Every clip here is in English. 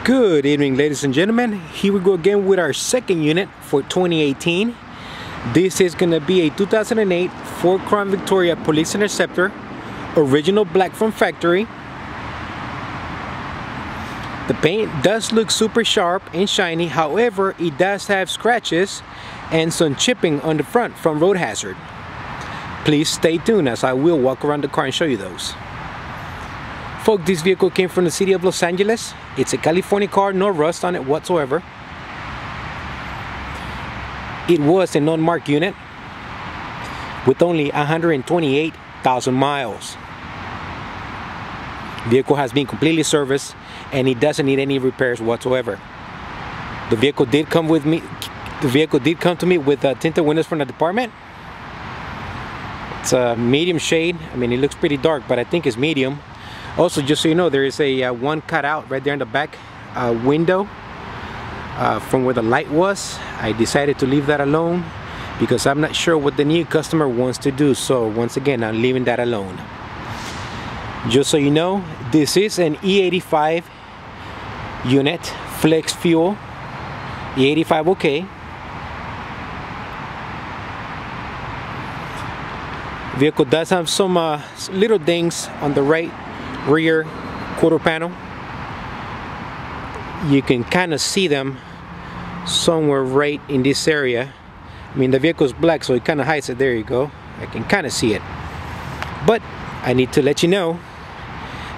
Good evening, ladies and gentlemen. Here we go again with our second unit for 2018. This is going to be a 2008 Ford Crown Victoria Police Interceptor, original black from factory. The paint does look super sharp and shiny, however it does have scratches and some chipping on the front from road hazard. Please stay tuned as I will walk around the car and show you those. Folks, this vehicle came from the city of Los Angeles. It's a California car, no rust on it whatsoever. It was an unmarked unit with only 128,000 miles. Vehicle has been completely serviced and it doesn't need any repairs whatsoever. The vehicle did come with me. The vehicle did come to me with tinted windows from the department. It's a medium shade. I mean, it looks pretty dark, but I think it's medium. Also, just so you know, there is a one cut out right there in the back window from where the light was. I decided to leave that alone because I'm not sure what the new customer wants to do. So once again, I'm leaving that alone. Just so you know, this is an E85 unit, flex fuel, E85 okay. Vehicle does have some little dings on the right rear quarter panel. You can kind of see them somewhere right in this area. I mean, the vehicle is black, so it kind of hides it. There you go. I can kind of see it. But I need to let you know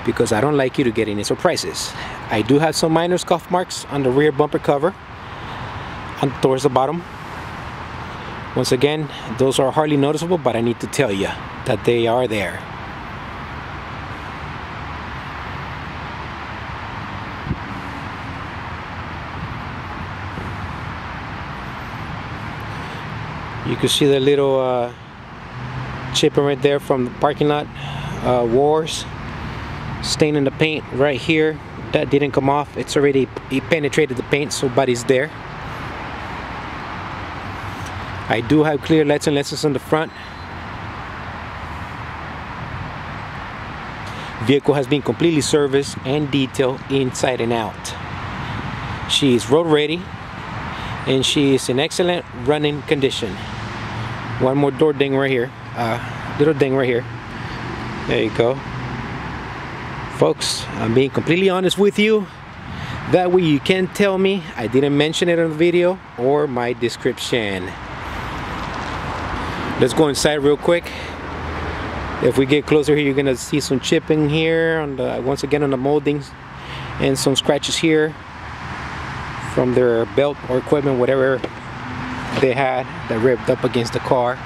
because I don't like you to get any surprises. I do have some minor scuff marks on the rear bumper cover and towards the bottom. Once again, those are hardly noticeable, but I need to tell you that they are there. You can see the little chipping right there from the parking lot wars, stain in the paint right here. That didn't come off. It penetrated the paint, so body's there. I do have clear lights and lenses on the front. Vehicle has been completely serviced and detailed inside and out. She is road ready and she is in excellent running condition. One more door ding right here, little ding right here. There you go. Folks, I'm being completely honest with you. That way you can tell me I didn't mention it in the video or my description. Let's go inside real quick. If we get closer here, you're gonna see some chipping here on the, once again on the moldings, and some scratches here from their belt or equipment, whatever they had that ripped up against the car.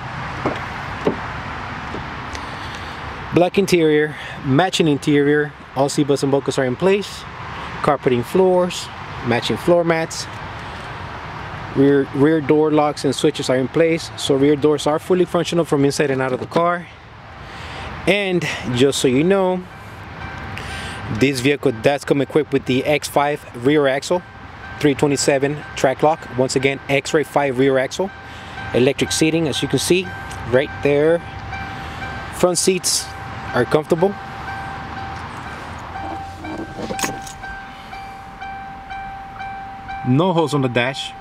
Black interior, matching interior. All seat belts and buckles are in place. Carpeting floors, matching floor mats. Rear door locks and switches are in place, so rear doors are fully functional from inside and out of the car. And just so you know, this vehicle does come equipped with the X5 rear axle, 327 track lock. Once again, X-Ray 5 rear axle, electric seating, as you can see right there. Front seats are comfortable. No holes on the dash.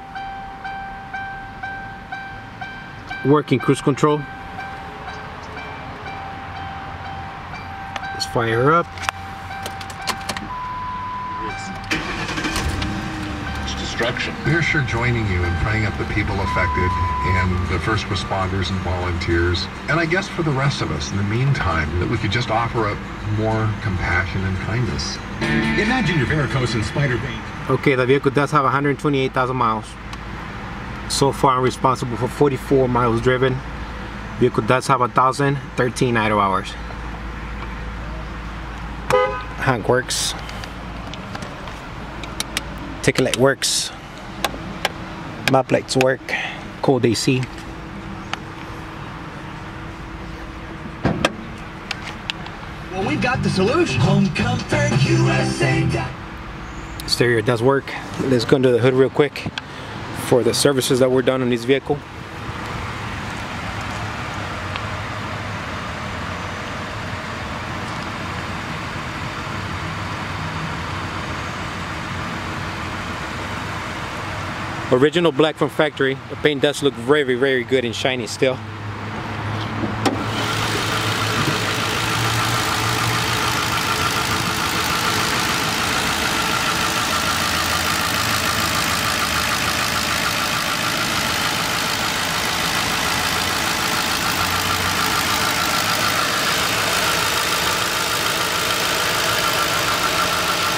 Working cruise control. Let's fire her up. It's destruction. We're sure joining you in praying up the people affected and the first responders and volunteers, and I guess for the rest of us in the meantime, that we could just offer up more compassion and kindness. Imagine your varicose and spider vein. Okay, the vehicle does have 128,000 miles. So far, I'm responsible for 44 miles driven. Vehicle does have 1,013 idle hours. Honk works. Ticket light works. Map lights work. Cold AC. Well, we've got the solution. Home Comfort USA. Stereo does work. Let's go under the hood real quick for the services that were done on this vehicle. Original black from factory. The paint does look very, very good and shiny still.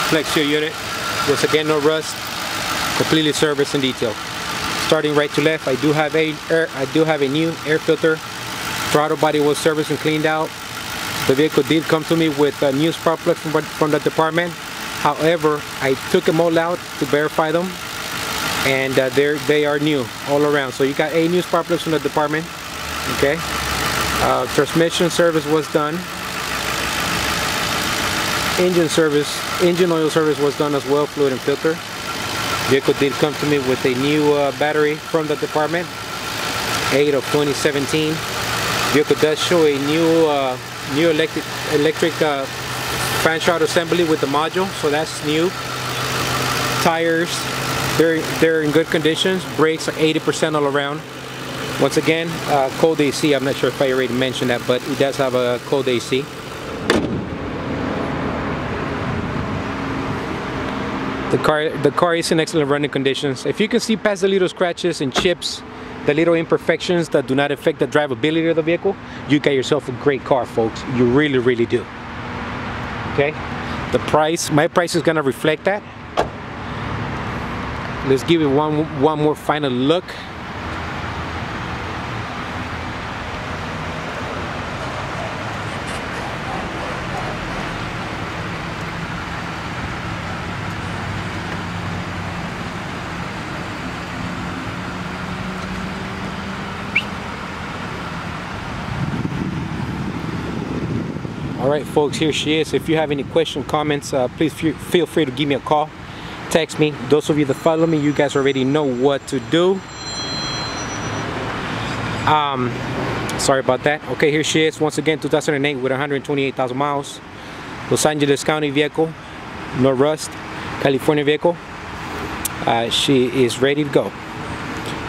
Flex seal unit, once again no rust, completely serviced in detail. Starting right to left, I do have a new air filter. Throttle body was serviced and cleaned out. The vehicle did come to me with new spark plugs from the department. However, I took them all out to verify them, and they are new all around. So you got a new spark plugs from the department. Okay. Transmission service was done. Engine oil service was done as well, fluid and filter. Vehicle did come to me with a new battery from the department, 8 of 2017. Vehicle does show a new electric fan shroud assembly with the module, so that's new. Tires, they're in good conditions. Brakes are 80% all around. Once again, cold AC. I'm not sure if I already mentioned that, but it does have a cold AC. The car is in excellent running conditions. If you can see past the little scratches and chips, the little imperfections that do not affect the drivability of the vehicle, you got yourself a great car, folks. You really, really do. Okay, the price, my price is gonna reflect that. Let's give it one more final look. Alright folks, here she is. If you have any questions, comments, please feel free to give me a call, text me. Those of you that follow me, you guys already know what to do. Sorry about that. Okay, here she is once again, 2008 with 128,000 miles. Los Angeles County vehicle, no rust, California vehicle. She is ready to go.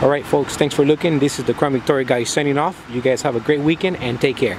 Alright folks, thanks for looking. This is the Crown Victoria guy signing off. You guys have a great weekend and take care.